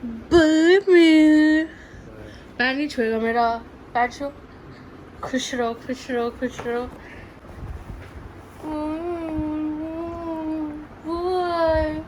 Baby पैर नहीं छुएगा मेरा, पैर छो। खुश रहो खुश रहो खुश रहो। Boy.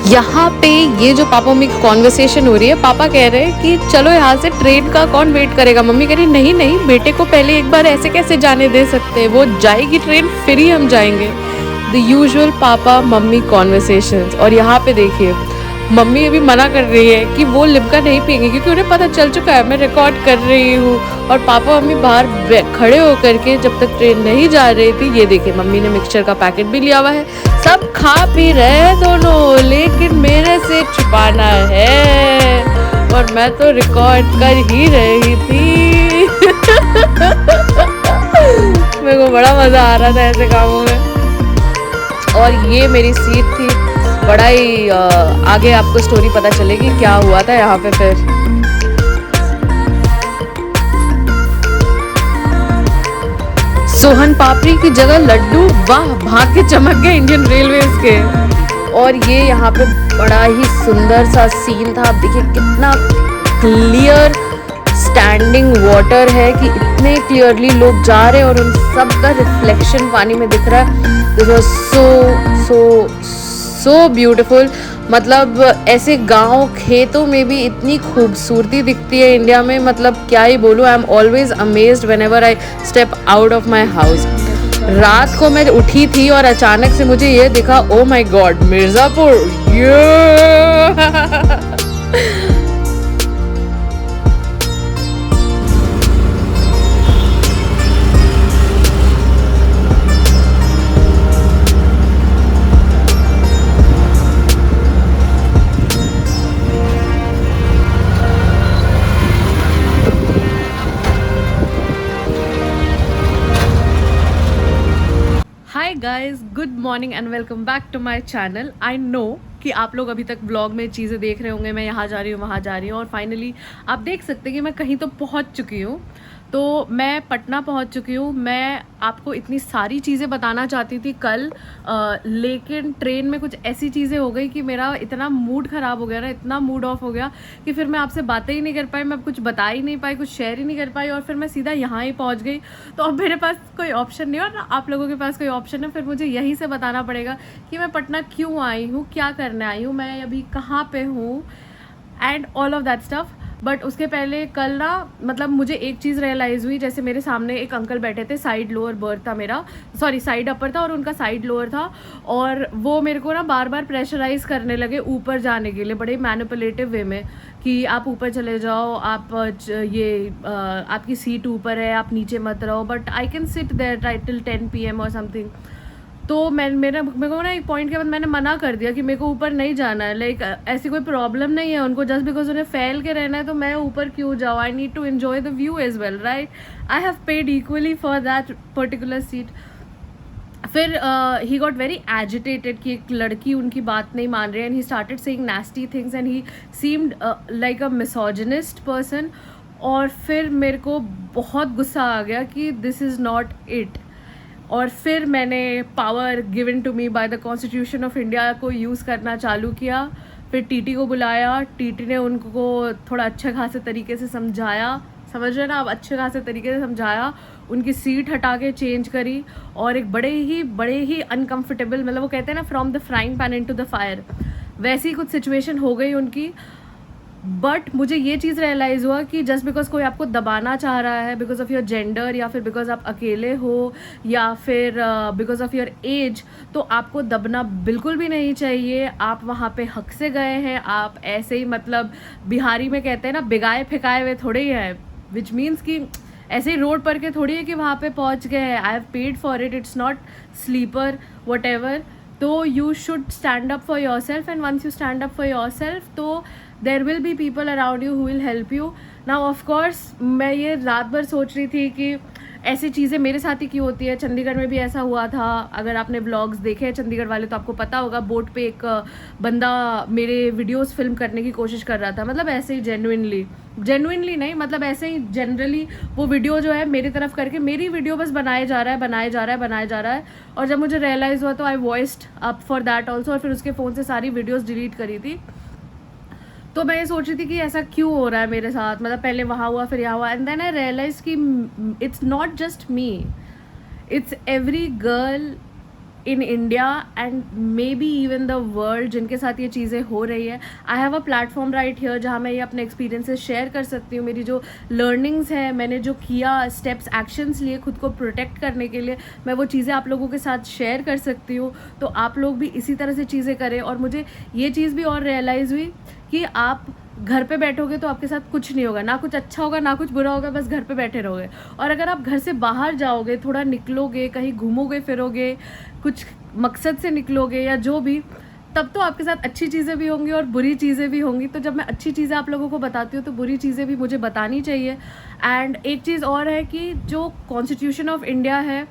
यहाँ पे ये जो पापा मम्मी की कॉन्वर्सेशन हो रही है, पापा कह रहे हैं कि चलो यहाँ से ट्रेन का कौन वेट करेगा। मम्मी कह रही नहीं नहीं बेटे को पहले एक बार ऐसे कैसे जाने दे सकते हैं, वो जाएगी ट्रेन फिर ही हम जाएंगे। The usual papa mummy conversations. और यहाँ पे देखिए मम्मी अभी मना कर रही है कि वो लिम्का नहीं पियेंगे क्योंकि उन्हें पता चल चुका है मैं रिकॉर्ड कर रही हूँ। और पापा मम्मी बाहर खड़े होकर के जब तक ट्रेन नहीं जा रही थी, ये देखिए मम्मी ने मिक्सचर का पैकेट भी लिया हुआ है, सब खा पी रहे हैं दोनों, लेकिन मेरे से छुपाना है और मैं तो रिकॉर्ड कर ही रही थी। मेरे को बड़ा मजा आ रहा था ऐसे कामों में। और ये मेरी सीट थी, बड़ा ही आगे आपको स्टोरी पता चलेगी क्या हुआ था यहाँ पे। फिर सोहन पापड़ी की जगह लड्डू, वाह भाग के चमक गए इंडियन रेलवेज के। और ये यहाँ पे बड़ा ही सुंदर सा सीन था, आप देखिए कितना क्लियर स्टैंडिंग वाटर है कि इतने क्लियरली लोग जा रहे हैं और उन सब का रिफ्लेक्शन पानी में दिख रहा है। This was so beautiful. मतलब ऐसे गांव खेतों में भी इतनी खूबसूरती दिखती है इंडिया में, मतलब क्या ही बोलूँ। I am always amazed whenever I step out of my house. रात को मैं उठी थी और अचानक से मुझे ये दिखा, oh my god Mirzapur. Hi guys, good morning and welcome back to my channel. I know कि आप लोग अभी तक ब्लॉग में चीज़ें देख रहे होंगे, मैं यहाँ जा रही हूँ वहाँ जा रही हूँ, और फाइनली आप देख सकते हैं कि मैं कहीं तो पहुँच चुकी हूँ। तो मैं पटना पहुँच चुकी हूँ। मैं आपको इतनी सारी चीज़ें बताना चाहती थी कल, लेकिन ट्रेन में कुछ ऐसी चीज़ें हो गई कि मेरा इतना मूड ख़राब हो गया ना, इतना मूड ऑफ हो गया कि फिर मैं आपसे बातें ही नहीं कर पाई, मैं कुछ बता ही नहीं पाई, कुछ शेयर ही नहीं कर पाई, और फिर मैं सीधा यहाँ ही पहुँच गई। तो अब मेरे पास कोई ऑप्शन नहीं, और ना आप लोगों के पास कोई ऑप्शन है, फिर मुझे यहीं से बताना पड़ेगा कि मैं पटना क्यों आई हूँ, क्या करने आई हूँ, मैं अभी कहाँ पे हूँ, and all of that stuff. But उसके पहले कल ना मतलब मुझे एक चीज़ रियलाइज़ हुई, जैसे मेरे सामने एक अंकल बैठे थे, साइड लोअर बर्थ था मेरा, सॉरी साइड अपर था और उनका साइड लोअर था, और वो मेरे को ना बार बार प्रेशराइज़ करने लगे ऊपर जाने के लिए बड़े मैनिपुलेटिव वे में, कि आप ऊपर चले जाओ, आप आपकी सीट ऊपर है, आप नीचे मत रहो, but I can sit there till 10 PM और समथिंग। तो मेरे को ना एक पॉइंट के बाद मैंने मना कर दिया कि मेरे को ऊपर नहीं जाना है, लाइक ऐसी कोई प्रॉब्लम नहीं है उनको, जस्ट बिकॉज उन्हें फैल के रहना है तो मैं ऊपर क्यों जाऊँ, I need to enjoy the view as well, right, I have paid equally for that particular seat. फिर ही गॉट वेरी एजिटेटेड कि एक लड़की उनकी बात नहीं मान रही है, and he started saying nasty things and he seemed like a misogynist person. और फिर मेरे को बहुत गुस्सा आ गया कि दिस इज़ नॉट इट, और फिर मैंने power given to me by the constitution of India को यूज़ करना चालू किया। फिर टीटी को बुलाया, टीटी ने उनको थोड़ा अच्छे खासे तरीके से समझाया, समझ रहे ना आप, अच्छे खासे तरीके से समझाया, उनकी सीट हटा के चेंज करी, और एक बड़े ही अनकम्फर्टेबल, मतलब वो कहते हैं ना from the frying pan into the fire, वैसी कुछ सिचुएशन हो गई उनकी। बट मुझे ये चीज़ रियलाइज़ हुआ कि जस्ट बिकॉज कोई आपको दबाना चाह रहा है बिकॉज ऑफ योर जेंडर, या फिर बिकॉज आप अकेले हो, या फिर बिकॉज ऑफ योर एज, तो आपको दबना बिल्कुल भी नहीं चाहिए। आप वहाँ पे हक से गए हैं, आप ऐसे ही, मतलब बिहारी में कहते हैं ना, बिगाए फेंकाए हुए थोड़े ही है, विच मीन्स कि ऐसे ही रोड पर के थोड़ी है कि वहाँ पे पहुँच गए हैं। I have paid for it, it's not sleeper whatever. तो you should stand up for yourself, and once you stand up for yourself तो there will be people around you who will help you. Now of course मैं ये रात भर सोच रही थी कि ऐसी चीज़ें मेरे साथ ही क्यों होती है। चंडीगढ़ में भी ऐसा हुआ था, अगर आपने व्लॉग्स देखे हैं चंडीगढ़ वाले तो आपको पता होगा, बोट पे एक बंदा मेरे वीडियोस फिल्म करने की कोशिश कर रहा था, मतलब ऐसे ही जेन्युइनली नहीं, मतलब ऐसे ही जनरली वो वीडियो जो है मेरी तरफ करके, मेरी वीडियो बस बनाए जा रहा है। और जब मुझे रियलाइज़ हुआ तो I voiced up for that also, और फिर उसके फ़ोन से सारी वीडियोज़ डिलीट करी थी। तो मैं ये सोच रही थी कि ऐसा क्यों हो रहा है मेरे साथ, मतलब पहले वहाँ हुआ फिर यहाँ हुआ, एंड देन आई रियलाइज कि it's not just me, it's every girl in India and may be even the world जिनके साथ ये चीज़ें हो रही है। I have a platform right here जहाँ मैं ये अपने एक्सपीरियंसेस शेयर कर सकती हूँ, मेरी जो लर्निंग्स हैं, मैंने जो किया स्टेप्स, एक्शंस लिए खुद को प्रोटेक्ट करने के लिए, मैं वो चीज़ें आप लोगों के साथ शेयर कर सकती हूँ। तो आप लोग भी इसी तरह से चीज़ें करें। और मुझे ये चीज़ भी और रियलाइज़ हुई कि आप घर पे बैठोगे तो आपके साथ कुछ नहीं होगा, ना कुछ अच्छा होगा ना कुछ बुरा होगा, बस घर पे बैठे रहोगे। और अगर आप घर से बाहर जाओगे, थोड़ा निकलोगे, कहीं घूमोगे फिरोगे, कुछ मकसद से निकलोगे या जो भी, तब तो आपके साथ अच्छी चीज़ें भी होंगी और बुरी चीज़ें भी होंगी। तो जब मैं अच्छी चीज़ें आप लोगों को बताती हूँ तो बुरी चीज़ें भी मुझे बतानी चाहिए। एंड एक चीज़ और है कि जो कॉन्स्टिट्यूशन ऑफ इंडिया है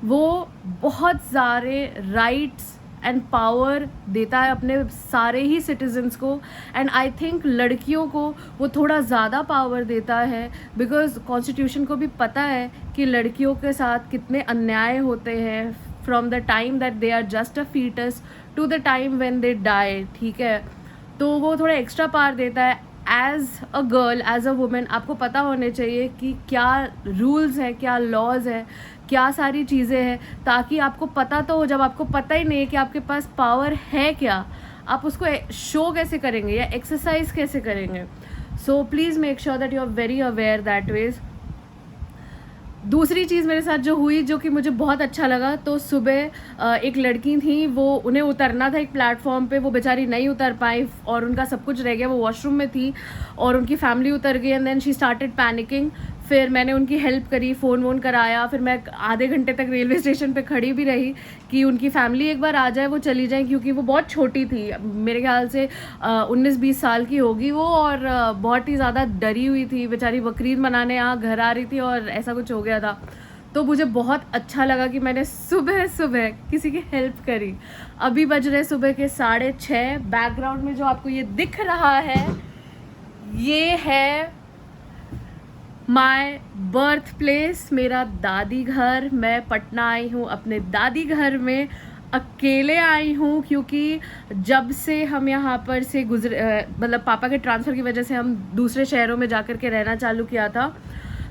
वो बहुत सारे राइट्स एंड पावर देता है अपने सारे ही सिटीजन्स को, एंड आई थिंक लड़कियों को वो थोड़ा ज़्यादा पावर देता है, बिकॉज कॉन्स्टिट्यूशन को भी पता है कि लड़कियों के साथ कितने अन्याय होते हैं from the time that they are just a fetus to the time when they die, ठीक है। तो वो थोड़ा एक्स्ट्रा पावर देता है। As a girl, as a woman, आपको पता होने चाहिए कि क्या रूल्स हैं, क्या लॉज हैं, क्या सारी चीज़ें हैं, ताकि आपको पता तो हो। जब आपको पता ही नहीं है कि आपके पास पावर है क्या, आप उसको शो कैसे करेंगे या एक्सरसाइज कैसे करेंगे। So please make sure that you are very aware that ways. दूसरी चीज़ मेरे साथ जो हुई, जो कि मुझे बहुत अच्छा लगा, तो सुबह एक लड़की थी, वो उन्हें उतरना था एक प्लेटफॉर्म पे, वो बेचारी नहीं उतर पाई और उनका सब कुछ रह गया, वो वॉशरूम में थी और उनकी फैमिली उतर गई, and then she started panicking. फिर मैंने उनकी हेल्प करी, फ़ोन वोन कराया, फिर मैं आधे घंटे तक रेलवे स्टेशन पे खड़ी भी रही कि उनकी फैमिली एक बार आ जाए, वो चली जाए, क्योंकि वो बहुत छोटी थी, मेरे ख्याल से 19-20 साल की होगी वो, और बहुत ही ज़्यादा डरी हुई थी बेचारी। बकरीद मनाने यहाँ घर आ रही थी और ऐसा कुछ हो गया था। तो मुझे बहुत अच्छा लगा कि मैंने सुबह सुबह किसी की हेल्प करी। अभी बज रहे सुबह के 6:30। बैकग्राउंड में जो आपको ये दिख रहा है, ये है माय बर्थ प्लेस, मेरा दादी घर। मैं पटना आई हूँ, अपने दादी घर में अकेले आई हूँ, क्योंकि जब से हम यहाँ पर से मतलब पापा के ट्रांसफ़र की वजह से हम दूसरे शहरों में जाकर के रहना चालू किया था,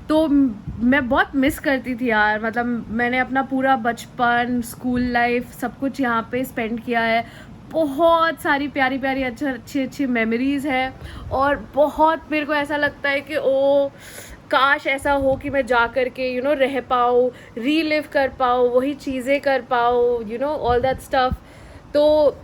तो मैं बहुत मिस करती थी यार। मतलब मैंने अपना पूरा बचपन, स्कूल लाइफ, सब कुछ यहाँ पे स्पेंड किया है। बहुत सारी प्यारी प्यारी अच्छी मेमोरीज़ है। और बहुत मेरे को ऐसा लगता है कि ओ काश ऐसा हो कि मैं जा कर के रह पाऊँ, रीलिव कर पाऊँ, वही चीज़ें कर पाऊँ, ऑल दैट स्टफ। तो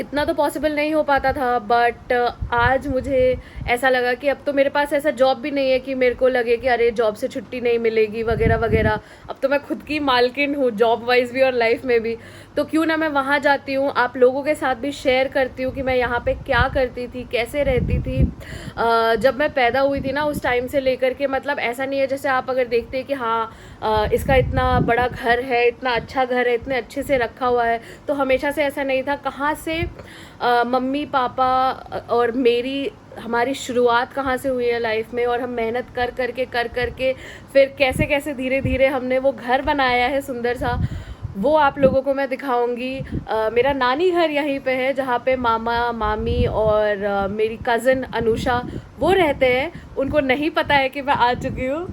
इतना तो पॉसिबल नहीं हो पाता था, बट आज मुझे ऐसा लगा कि अब तो मेरे पास ऐसा जॉब भी नहीं है कि मेरे को लगे कि अरे जॉब से छुट्टी नहीं मिलेगी वगैरह वगैरह। अब तो मैं खुद की मालकिन हूँ, जॉब वाइज भी और लाइफ में भी। तो क्यों ना मैं वहाँ जाती हूँ, आप लोगों के साथ भी शेयर करती हूँ कि मैं यहाँ पे क्या करती थी, कैसे रहती थी। जब मैं पैदा हुई थी ना, उस टाइम से लेकर के, मतलब ऐसा नहीं है जैसे आप अगर देखते हैं कि हाँ इसका इतना बड़ा घर है, इतना अच्छा घर है, इतने अच्छे से रखा हुआ है, तो हमेशा से ऐसा नहीं था। कहाँ से मम्मी पापा और हमारी शुरुआत कहाँ से हुई है लाइफ में, और हम मेहनत कर करके फिर कैसे कैसे धीरे धीरे हमने वो घर बनाया है सुंदर सा, वो आप लोगों को मैं दिखाऊंगी। मेरा नानी घर यहीं पे है, जहाँ पे मामा मामी और मेरी कज़न अनुषा वो रहते हैं। उनको नहीं पता है कि मैं आ चुकी हूँ,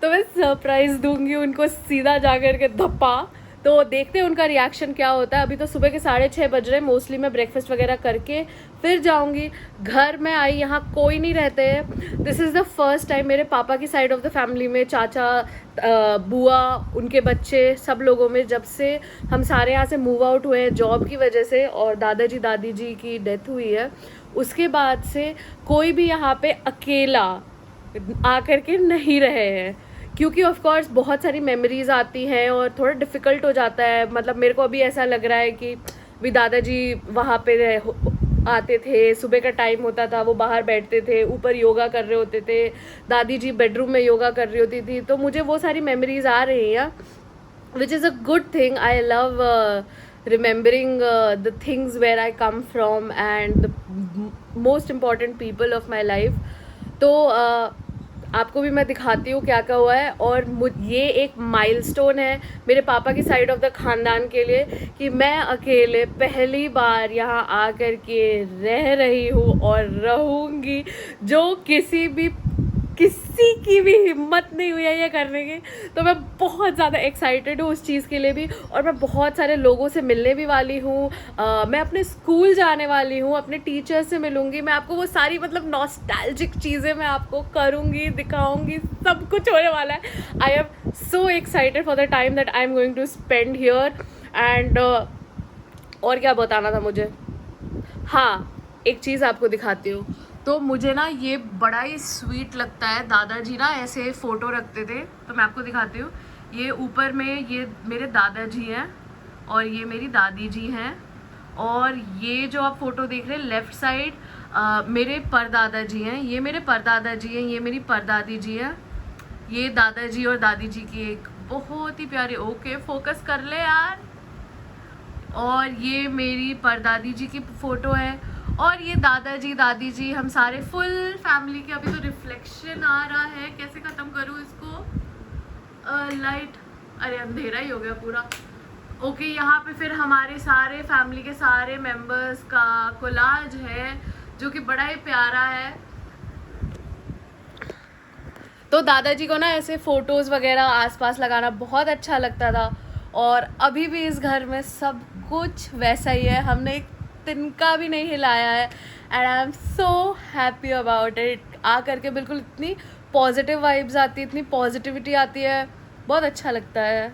तो मैं सरप्राइज़ दूंगी उनको सीधा जा कर के धप्पा। तो देखते हैं उनका रिएक्शन क्या होता है। अभी तो सुबह के 6:30 बज रहे हैं। मोस्टली मैं ब्रेकफास्ट वगैरह करके फिर जाऊंगी। घर में आई, यहाँ कोई नहीं रहते हैं। This is the first time मेरे पापा की साइड ऑफ द फैमिली में, चाचा बुआ उनके बच्चे सब लोगों में, जब से हम सारे यहाँ से मूव आउट हुए हैं जॉब की वजह से और दादाजी दादी जी की डेथ हुई है, उसके बाद से कोई भी यहाँ पे अकेला आकर के नहीं रहे हैं। क्योंकि ऑफ कोर्स बहुत सारी मेमोरीज आती हैं और थोड़ा डिफ़िकल्ट हो जाता है। मतलब मेरे को अभी ऐसा लग रहा है कि भी दादाजी वहाँ पे आते थे, सुबह का टाइम होता था, वो बाहर बैठते थे, ऊपर योगा कर रहे होते थे, दादी जी बेडरूम में योगा कर रही होती थी। तो मुझे वो सारी मेमोरीज आ रही हैं, which is a good thing. I love remembering the things where I come from and the most important people of my life. तो आपको भी मैं दिखाती हूँ क्या क्या हुआ है। और ये एक माइलस्टोन है मेरे पापा की साइड ऑफ द ख़ानदान के लिए कि मैं अकेले पहली बार यहाँ आकर के रह रही हूँ और रहूँगी, जो किसी की भी हिम्मत नहीं हुई है ये करने की। तो मैं बहुत ज़्यादा एक्साइटेड हूँ उस चीज़ के लिए भी। और मैं बहुत सारे लोगों से मिलने भी वाली हूँ। मैं अपने स्कूल जाने वाली हूँ, अपने टीचर से मिलूँगी। मैं आपको वो सारी मतलब नॉस्टैल्जिक चीज़ें मैं आपको करूँगी, दिखाऊँगी, सब कुछ होने वाला है। I am so excited for the time that I am going to spend here. And और क्या बताना था मुझे, हाँ एक चीज़ आपको दिखाती हूँ। तो मुझे ना ये बड़ा ही स्वीट लगता है, दादाजी ना ऐसे फ़ोटो रखते थे, तो मैं आपको दिखाती हूँ। ये ऊपर में ये मेरे दादाजी हैं और ये मेरी दादी जी हैं। और ये जो आप फ़ोटो देख रहे हैं लेफ़्ट साइड, मेरे परदादा जी हैं, ये मेरे परदादा जी हैं, ये मेरी परदादी जी हैं। ये दादाजी और दादी जी की एक बहुत ही प्यारी, ओके फोकस कर ले यार। और ये मेरी परदादी जी की फ़ोटो है और ये दादाजी दादी जी, हम सारे फुल फैमिली के। अभी तो रिफ्लेक्शन आ रहा है, कैसे ख़त्म करूँ इसको, लाइट, अरे अंधेरा ही हो गया पूरा। ओके यहाँ पे फिर हमारे सारे फैमिली के सारे मेंबर्स का कोलाज है जो कि बड़ा ही प्यारा है। तो दादाजी को ना ऐसे फ़ोटोज़ वगैरह आसपास लगाना बहुत अच्छा लगता था। और अभी भी इस घर में सब कुछ वैसा ही है, हमने एक तिनका भी नहीं हिलाया है। And I am so happy about it. आ करके बिल्कुल इतनी पॉजिटिव वाइब्स आती है, इतनी पॉजिटिविटी आती है, बहुत अच्छा लगता है।